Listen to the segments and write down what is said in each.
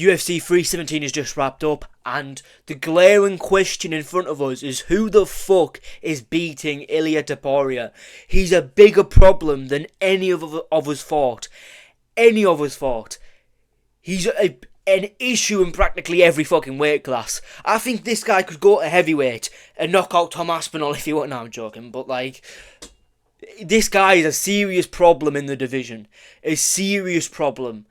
UFC 317 is just wrapped up, and the glaring question in front of us is who the fuck is beating Ilia Topuria? He's a bigger problem than any of us thought. Any of us thought. He's an issue in practically every fucking weight class. I think this guy could go to heavyweight and knock out Tom Aspinall if he want. No, I'm joking, but like, this guy is a serious problem in the division. A serious problem.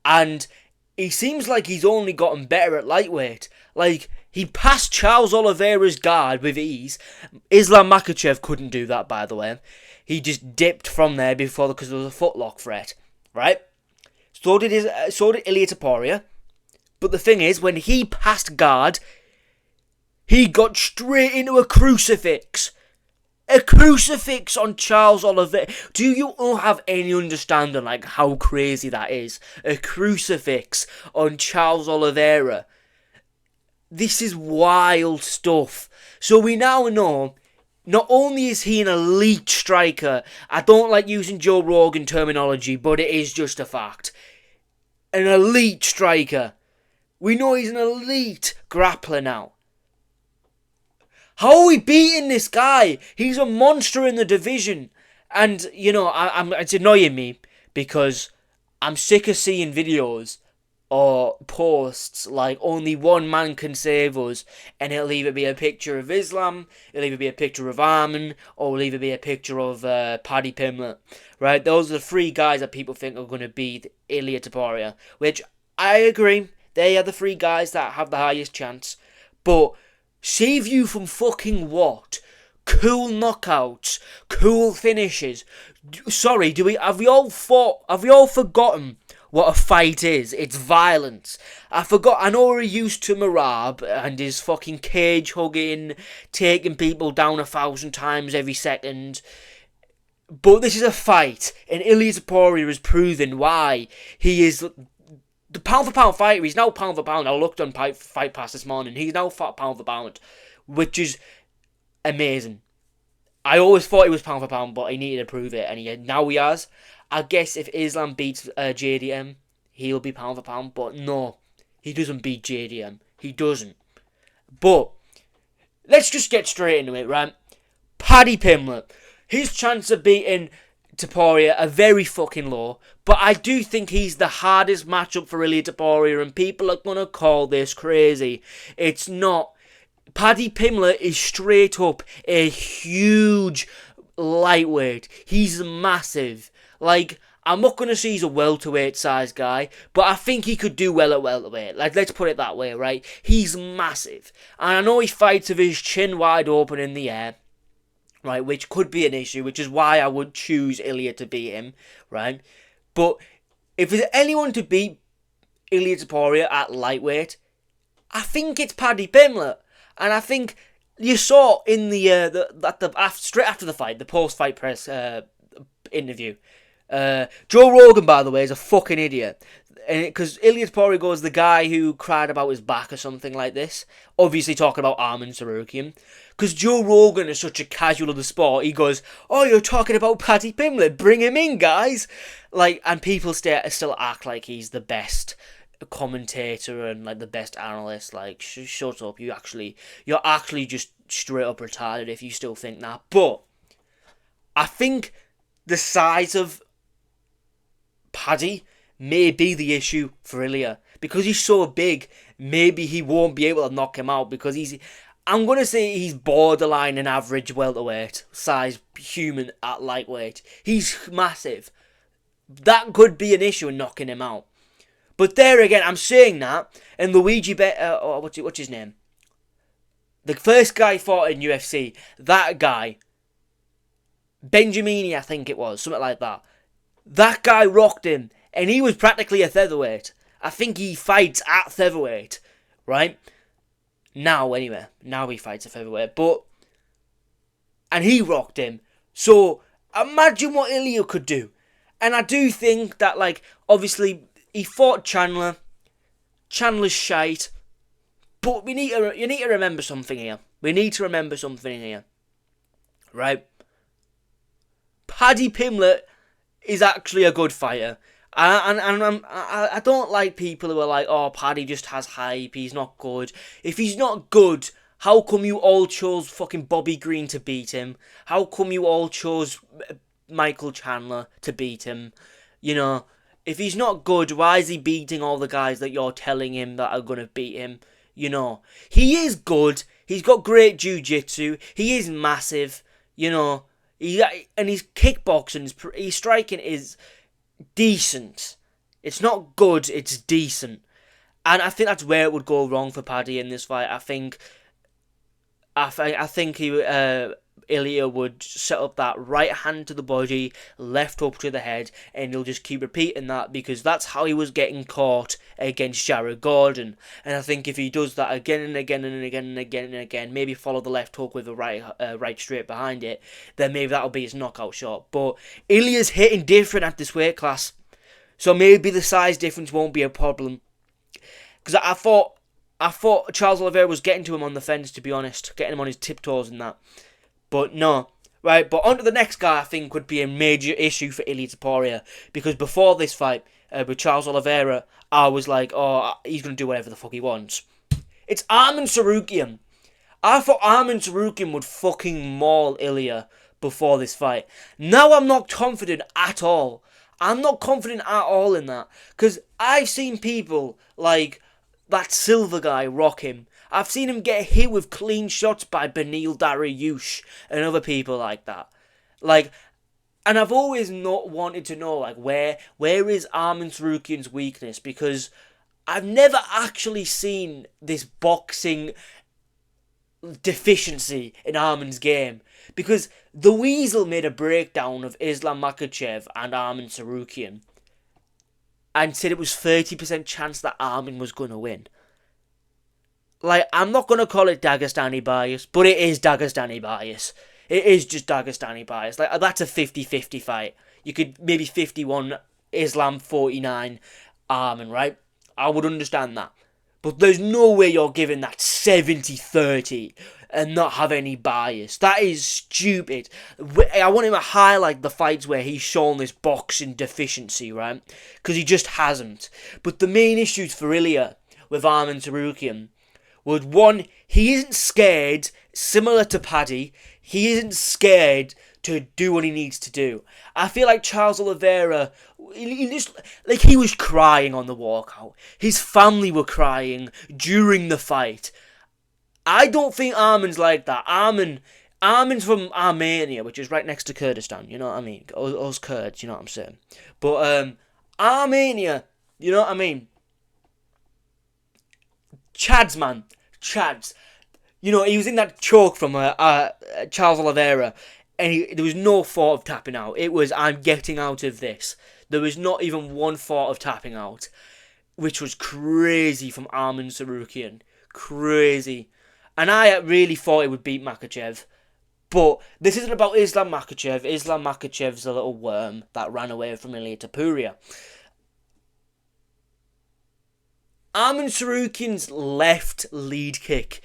And he seems like he's only gotten better at lightweight. Like, he passed Charles Oliveira's guard with ease. Islam Makhachev couldn't do that, by the way. He just dipped from there before because there was a footlock threat, right? So did Ilia Topuria. But the thing is, when he passed guard, he got straight into a crucifix. A crucifix on Charles Oliveira. Do you all have any understanding like how crazy that is? A crucifix on Charles Oliveira. This is wild stuff. So we now know, not only is he an elite striker, I don't like using Joe Rogan terminology, but it is just a fact. An elite striker. We know he's an elite grappler now. How are we beating this guy? He's a monster in the division. And, you know, it's annoying me because I'm sick of seeing videos or posts like only one man can save us, and it'll either be a picture of Islam, it'll either be a picture of Armin, or it'll either be a picture of Paddy Pimblett. Right? Those are the three guys that people think are going to beat Ilia Topuria, which I agree. They are the three guys that have the highest chance. But save you from fucking what? Cool knockouts, cool finishes. Sorry, have we all forgotten what a fight is? It's violence. I know we're used to Marab and his fucking cage hugging, taking people down 1,000 times every second. But this is a fight, and Ilia Topuria has proven why he is the pound for pound fighter. He's now pound for pound. I looked on Fight Pass this morning. He's now pound for pound, which is amazing. I always thought he was pound for pound, but he needed to prove it, and now he has. I guess if Islam beats JDM, he'll be pound for pound, but no, he doesn't beat JDM. He doesn't. But let's just get straight into it, right? Paddy Pimblett, his chance of beating Topuria are very fucking low, but I do think he's the hardest matchup for Ilia Topuria, and people are gonna call this crazy. It's not. Paddy Pimblett is straight up a huge lightweight. He's massive. Like, I'm not gonna say he's a welterweight size guy, but I think he could do well at welterweight. Like, let's put it that way, right? He's massive, and I know he fights with his chin wide open in the air. Right, which could be an issue, which is why I would choose Ilia to beat him, right? But if there's anyone to beat Ilia Topuria at lightweight, I think it's Paddy Pimblett. And I think you saw in straight after the fight, the post-fight press interview, Joe Rogan, by the way, is a fucking idiot. Because Ilia Topuria goes, the guy who cried about his back or something like this. Obviously talking about Armin Tsarukyan. Because Joe Rogan is such a casual of the sport. He goes, oh, you're talking about Paddy Pimblett. Bring him in, guys. Like, and people still act like he's the best commentator and like the best analyst. Like, shut up. You're actually just straight up retarded if you still think that. But I think the size of Paddy may be the issue for Ilia. Because he's so big, maybe he won't be able to knock him out because I'm going to say he's borderline an average welterweight size human at lightweight. He's massive. That could be an issue in knocking him out. But there again, I'm saying that, and Luigi, what's his name? The first guy fought in UFC, that guy, Benjamini, I think it was, something like that. That guy rocked him, and he was practically a featherweight. I think he fights at featherweight, right? Now, anyway. Now he fights a featherweight. And he rocked him. So, imagine what Ilia could do. And I do think that, like, obviously, he fought Chandler. Chandler's shite. But you need to remember something here. Right? Paddy Pimblett is actually a good fighter. I don't like people who are like, oh, Paddy just has hype, he's not good. If he's not good, how come you all chose fucking Bobby Green to beat him? How come you all chose Michael Chandler to beat him? You know, if he's not good, why is he beating all the guys that you're telling him that are going to beat him? You know, he is good. He's got great jiu-jitsu. He is massive. You know, and his kickboxing, his striking is decent. It's not good, it's decent. And I think that's where it would go wrong for Paddy in this fight. I think Ilia would set up that right hand to the body, left hook to the head, and he'll just keep repeating that because that's how he was getting caught against Jared Gordon. And I think if he does that again and again and again and again and again, maybe follow the left hook with a right straight behind it, then maybe that'll be his knockout shot. But Ilia's hitting different at this weight class, so maybe the size difference won't be a problem. Because I thought Charles Oliveira was getting to him on the fence, to be honest, getting him on his tiptoes and that. But no. Right, but on to the next guy I think would be a major issue for Ilia Topuria. Because before this fight with Charles Oliveira, I was like, oh, he's going to do whatever the fuck he wants. It's Arman Tsarukyan. I thought Arman Tsarukyan would fucking maul Ilia before this fight. Now I'm not confident at all. I'm not confident at all in that. Because I've seen people like that Silver guy rock him. I've seen him get hit with clean shots by Beneil Dariush and other people like that. Like, and I've always not wanted to know, like, where is Arman Tsarukyan's weakness? Because I've never actually seen this boxing deficiency in Arman's game. Because the Weasel made a breakdown of Islam Makhachev and Arman Tsarukyan and said it was 30% chance that Arman was going to win. Like, I'm not going to call it Dagestani bias, but it is Dagestani bias. It is just Dagestani bias. Like, that's a 50-50 fight. You could maybe 51 Islam, 49 Arman, right? I would understand that. But there's no way you're giving that 70-30 and not have any bias. That is stupid. I want him to highlight the fights where he's shown this boxing deficiency, right? Because he just hasn't. But the main issues for Ilia with Arman Tsarukyan was, one, he isn't scared, similar to Paddy, he isn't scared to do what he needs to do. I feel like Charles Oliveira, he was crying on the walkout. His family were crying during the fight. I don't think Arman's like that. Arman's from Armenia, which is right next to Kurdistan, you know what I mean? Us Kurds, you know what I'm saying? But Armenia, you know what I mean? Chads. You know, he was in that choke from Charles Oliveira, and there was no thought of tapping out. It was, I'm getting out of this. There was not even one thought of tapping out, which was crazy from Arman Tsarukyan. Crazy. And I really thought he would beat Makhachev. But this isn't about Islam Makhachev. Islam Makhachev's a little worm that ran away from Ilia Topuria. Arman Tsarukyan's left lead kick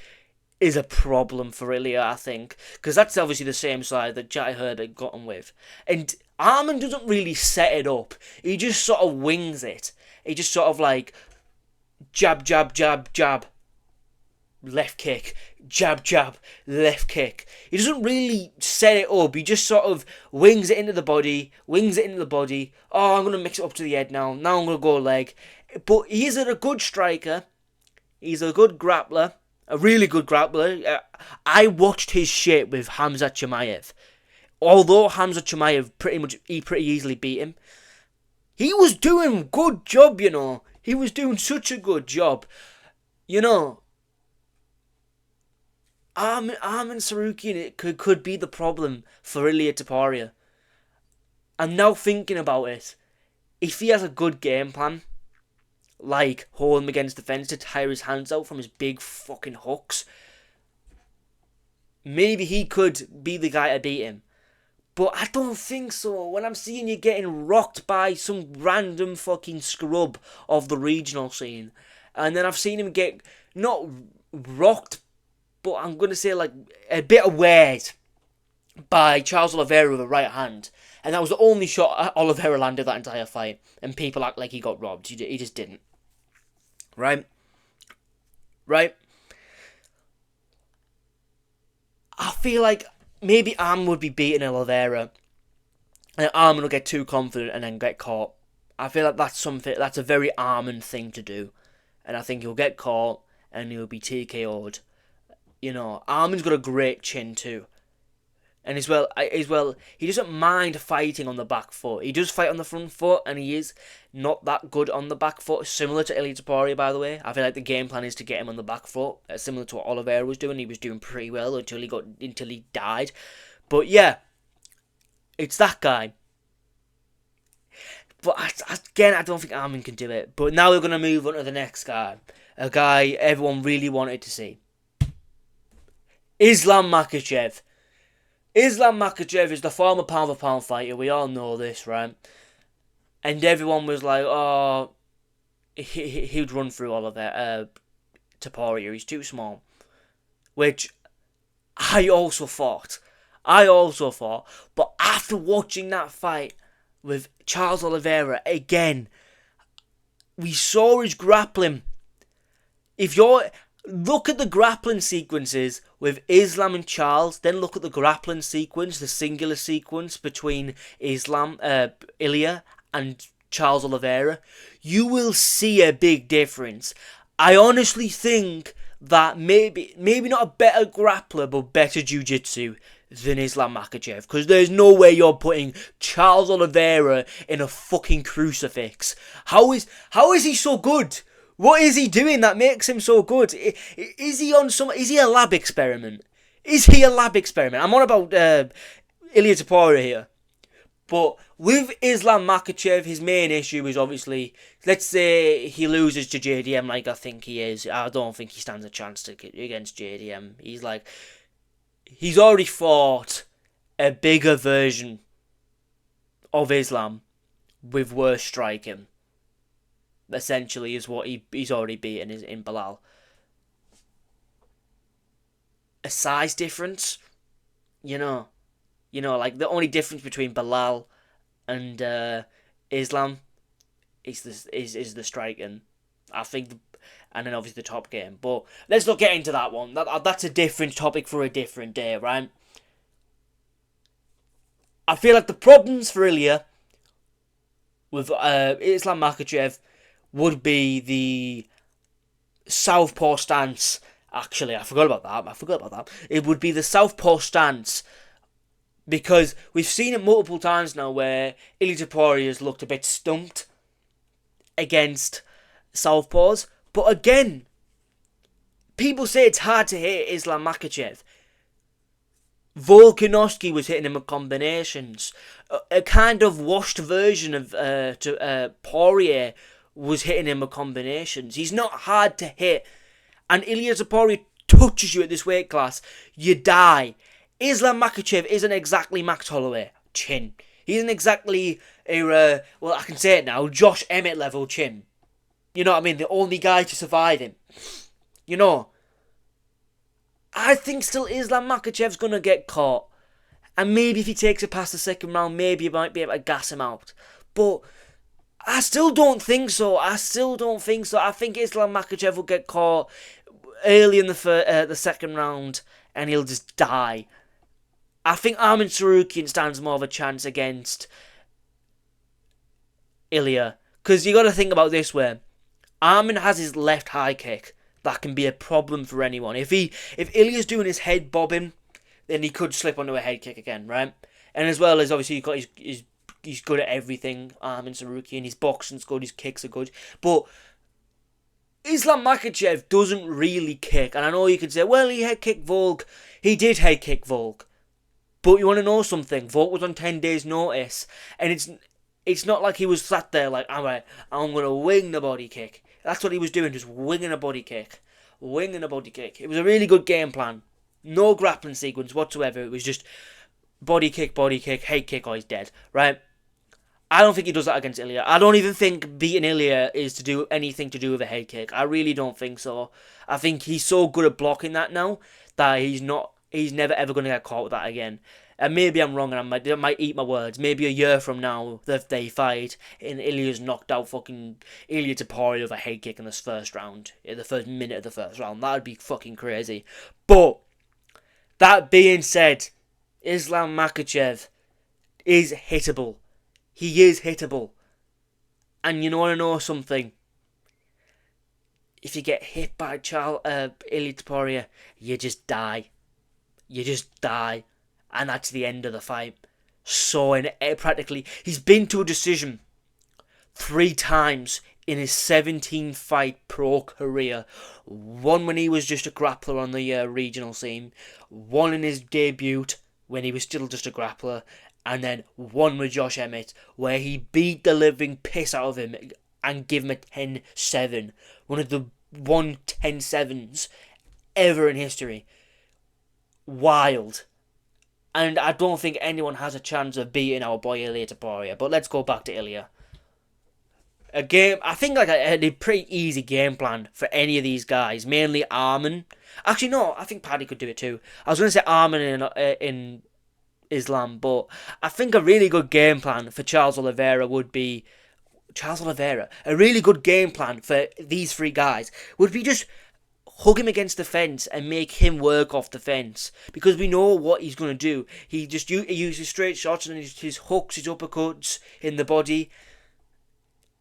is a problem for Ilia, I think. Because that's obviously the same side that Jai Herbert got him with. And Arman doesn't really set it up. He just sort of wings it. He just sort of like jab, jab, jab, jab. Left kick, jab, jab, left kick. He doesn't really set it up. He just sort of wings it into the body. Oh, I'm going to mix it up to the head now. Now I'm going to go leg. But he is a good striker. He's a good grappler. A really good grappler. I watched his shit with Hamzat Chimaev. Although Hamzat Chimaev pretty easily beat him. He was doing a good job, you know. He was doing such a good job. You know, Arman Tsarukyan could be the problem for Ilia Topuria. I'm now thinking about it. If he has a good game plan, like hold him against the fence to tire his hands out from his big fucking hooks, maybe he could be the guy to beat him. But I don't think so. When I'm seeing you getting rocked by some random fucking scrub of the regional scene, and then I've seen him get not rocked, but I'm going to say like a bit of weird by Charles Oliveira with a right hand. And that was the only shot Oliveira landed that entire fight. And people act like he got robbed. He just didn't. Right? Right? I feel like maybe Armin would be beating Oliveira. And Armin will get too confident and then get caught. I feel like that's a very Armin thing to do. And I think he'll get caught and he'll be TKO'd. Armin's got a great chin too. And as well, he doesn't mind fighting on the back foot. He does fight on the front foot, and he is not that good on the back foot. Similar to Ilia Topuria, by the way. I feel like the game plan is to get him on the back foot, similar to what Oliveira was doing. He was doing pretty well until he died. But yeah, it's that guy. But again, I don't think Armin can do it. But now we're gonna move on to the next guy, a guy everyone really wanted to see. Islam Makhachev. Islam Makhachev is the former pound-for-pound fighter. We all know this, right? And everyone was like, oh, he'd run through all of that. Topuria, he's too small. Which I also thought. But after watching that fight with Charles Oliveira again, we saw his grappling. Look at the grappling sequences with Islam and Charles, then look at the grappling sequence, the singular sequence between Ilia and Charles Oliveira. You will see a big difference. I honestly think that maybe not a better grappler, but better jiu-jitsu than Islam Makhachev. Because there's no way you're putting Charles Oliveira in a fucking crucifix. How is he so good? What is he doing that makes him so good? Is he a lab experiment? I'm on about Ilia Topuria here. But with Islam Makhachev, his main issue is obviously, let's say he loses to JDM like I think he is. I don't think he stands a chance against JDM. He's already fought a bigger version of Islam with worse striking. Essentially, is what he's already beaten in Bilal. A size difference, like the only difference between Bilal and Islam is the striking. I think, and then obviously the top game. But let's not get into that one. That's a different topic for a different day, right? I feel like the problems for Ilia with Islam Makhachev would be the southpaw stance. Actually, I forgot about that. It would be the southpaw stance. Because we've seen it multiple times now where Ilia Topuria has looked a bit stumped against southpaws. But again, people say it's hard to hit Islam Makhachev. Volkanovski was hitting him with combinations. A kind of washed version of Poirier was hitting him with combinations. He's not hard to hit. And Ilia Topuria touches you at this weight class, you die. Islam Makhachev isn't exactly Max Holloway chin. He isn't exactly I can say it now, Josh Emmett level chin. You know what I mean? The only guy to survive him. I think still Islam Makhachev's going to get caught. And maybe if he takes it past the second round, maybe he might be able to gas him out. But I still don't think so. I think Islam Makhachev will get caught early in the second round and he'll just die. I think Armin Tsarukyan stands more of a chance against Ilia. Because you got to think about this way. Armin has his left high kick. That can be a problem for anyone. If Ilia's doing his head bobbing, then he could slip onto a head kick again, right? And as well as obviously he's good at everything. Armin Tsarukyan, his boxing's good, his kicks are good. But Islam Makhachev doesn't really kick. And I know you could say, well, he head kicked Volk. He did head kick Volk. But you want to know something? Volk was on 10 days' notice. And it's not like he was sat there like, alright, I'm going to wing the body kick. That's what he was doing, just winging a body kick. It was a really good game plan. No grappling sequence whatsoever. It was just body kick, head kick, or he's dead, right? I don't think he does that against Ilia. I don't even think beating Ilia is to do anything to do with a head kick. I really don't think so. I think he's so good at blocking that now that he's never ever going to get caught with that again. And maybe I'm wrong and I might eat my words. Maybe a year from now, if they fight and Ilia's knocked out fucking Ilia Topuria with a head kick in this first round, in the first minute of the first round. That would be fucking crazy. But, that being said, Islam Makhachev is hittable. He is hittable. And you want to know something? If you get hit by Ilia Topuria, you just die. You just die. And that's the end of the fight. So, practically, he's been to a decision 3 times in his 17-fight pro career. One when he was just a grappler on the regional scene. One in his debut when he was still just a grappler. And then one with Josh Emmett where he beat the living piss out of him and give him a 10-7. One of the 10-7s ever in history. Wild. And I don't think anyone has a chance of beating our boy Ilia Topuria. But let's go back to Ilia. I think a pretty easy game plan for any of these guys. Mainly Arman. Actually, no, I think Paddy could do it too. I was going to say Arman in Islam, but I think a really good game plan for Charles Oliveira would be... A really good game plan for these 3 guys would be just hug him against the fence and make him work off the fence. Because we know what he's going to do. He just uses straight shots and his hooks, his uppercuts in the body.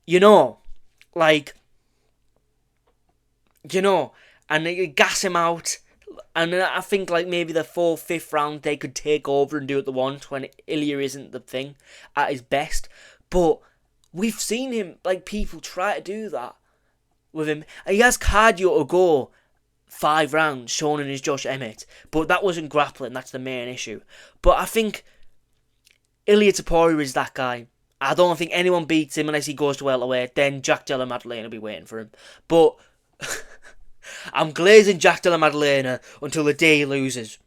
And they gas him out. And I think maybe the 4th, 5th round they could take over and do it the once when Ilia isn't the thing at his best. But we've seen him, people try to do that with him. He has cardio to go 5 rounds, shown in his Josh Emmett. But that wasn't grappling, that's the main issue. But I think Ilia Topuria is that guy. I don't think anyone beats him unless he goes to welterweight. Then Jack Della Maddalena will be waiting for him. But I'm glazing Jack Della Maddalena until the day he loses.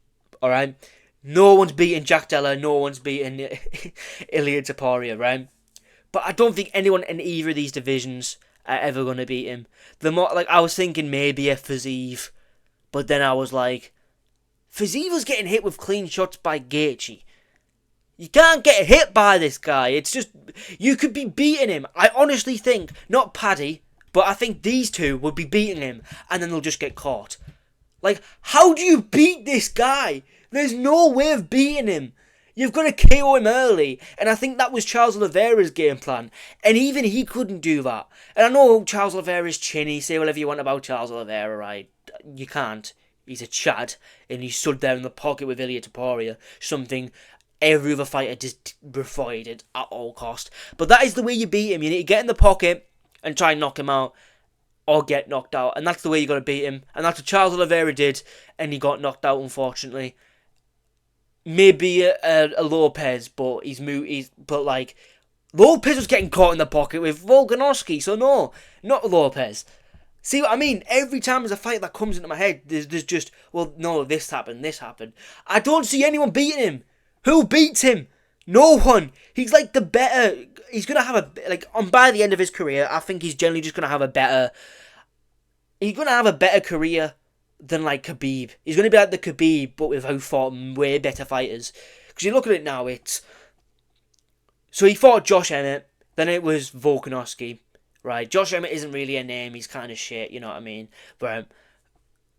Alright? No one's beating Jack Della. No one's beating Ilia Topuria, right? But I don't think anyone in either of these divisions are ever going to beat him. I was thinking maybe a Fiziev. But then I was like, Fiziev was getting hit with clean shots by Gaethje. You can't get hit by this guy. It's just, you could be beating him. I honestly think, not Paddy, but I think these 2 would be beating him, and then they'll just get caught. How do you beat this guy? There's no way of beating him. You've got to KO him early, and I think that was Charles Oliveira's game plan, and even he couldn't do that. And I know Charles Oliveira's chinny, say whatever you want about Charles Oliveira, right? You can't. He's a Chad, and he stood there in the pocket with Ilia Topuria, something every other fighter just avoided at all cost. But that is the way you beat him. You need to get in the pocket and try and knock him out, or get knocked out, and that's the way you got to beat him. And that's what Charles Oliveira did, and he got knocked out, unfortunately. Maybe a Lopez, but Lopez was getting caught in the pocket with Volkanovski, so no, not Lopez. See what I mean? Every time there's a fight that comes into my head, there's just, well, no, this happened. I don't see anyone beating him. Who beats him? No one. He's the better. He's going to have by the end of his career, I think he's generally just going to have a better. He's going to have a better career than Khabib. He's going to be like the Khabib, but who fought way better fighters. Because you look at it now, so he fought Josh Emmett, then it was Volkanovski, right? Josh Emmett isn't really a name, he's kind of shit, you know what I mean? But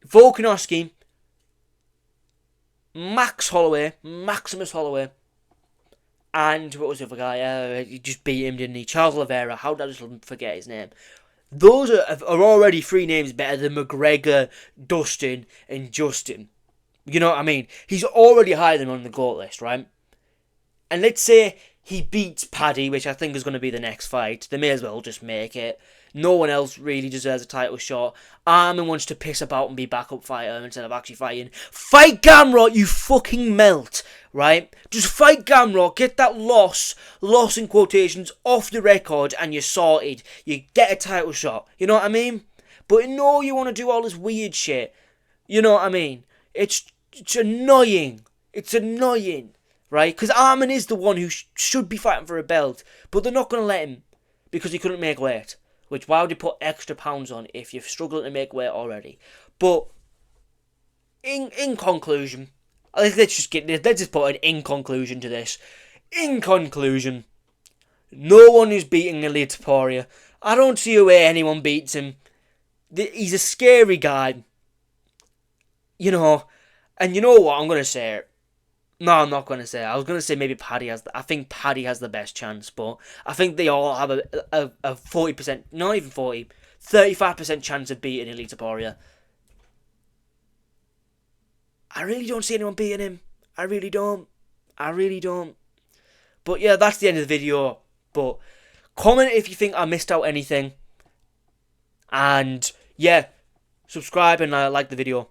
Volkanovski, Maximus Holloway, and what was the other guy? He just beat him, didn't he? Charles Oliveira. How did I just forget his name? Those are already 3 names better than McGregor, Dustin, and Justin. You know what I mean? He's already higher than on the GOAT list, right? And let's say he beats Paddy, which I think is going to be the next fight. They may as well just make it. No one else really deserves a title shot. Arman wants to piss about and be backup fighter instead of actually fighting. Fight Gamrot, you fucking melt, right? Just fight Gamrot, get that loss in quotations, off the record, and you're sorted. You get a title shot, you know what I mean? But no, you want to do all this weird shit. You know what I mean? It's annoying. It's annoying, right? Because Arman is the one who should be fighting for a belt, but they're not going to let him because he couldn't make weight. Which, why would you put extra pounds on if you're struggling to make weight already? But, in conclusion, Let's just put an in conclusion to this. In conclusion, no one is beating Ilia Topuria. I don't see a way anyone beats him. He's a scary guy. You know, and you know what I'm going to say? No, I'm not going to say it. I was going to say maybe Paddy has... I think Paddy has the best chance, but I think they all have a 40%, not even 40, 35% chance of beating Ilia Topuria. I really don't see anyone beating him. I really don't. But yeah, that's the end of the video. But comment if you think I missed out anything. And yeah, subscribe and like the video.